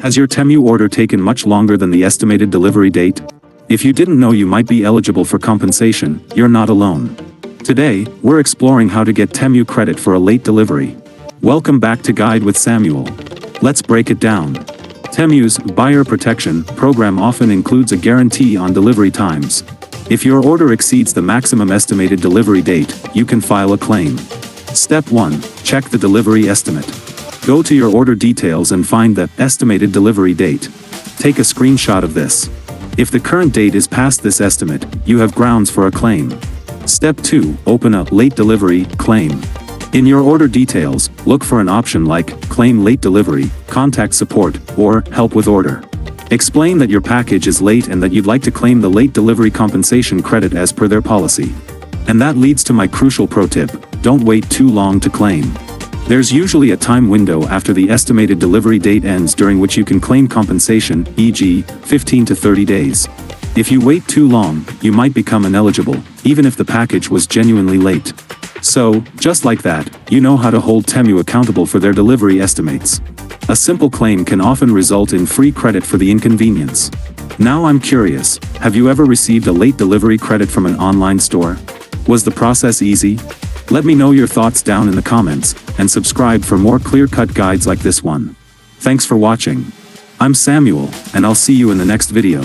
Has your Temu order taken much longer than the estimated delivery date? If you didn't know you might be eligible for compensation, you're not alone. Today, we're exploring how to get Temu credit for a late delivery. Welcome back to Guide with Samuel. Let's break it down. Temu's buyer protection program often includes a guarantee on delivery times. If your order exceeds the maximum estimated delivery date, you can file a claim. Step 1. Check the delivery estimate. Go to your order details and find the estimated delivery date. Take a screenshot of this. If the current date is past this estimate, you have grounds for a claim. Step 2. Open a late delivery claim. In your order details, look for an option like Claim Late Delivery, Contact Support, or Help with Order. Explain that your package is late and that you'd like to claim the late delivery compensation credit as per their policy. And that leads to my crucial pro tip: don't wait too long to claim. There's usually a time window after the estimated delivery date ends during which you can claim compensation, e.g., 15 to 30 days. If you wait too long, you might become ineligible, even if the package was genuinely late. So, just like that, you know how to hold Temu accountable for their delivery estimates. A simple claim can often result in free credit for the inconvenience. Now I'm curious, have you ever received a late delivery credit from an online store? Was the process easy? Let me know your thoughts down in the comments, and subscribe for more clear-cut guides like this one. Thanks for watching. I'm Samuel, and I'll see you in the next video.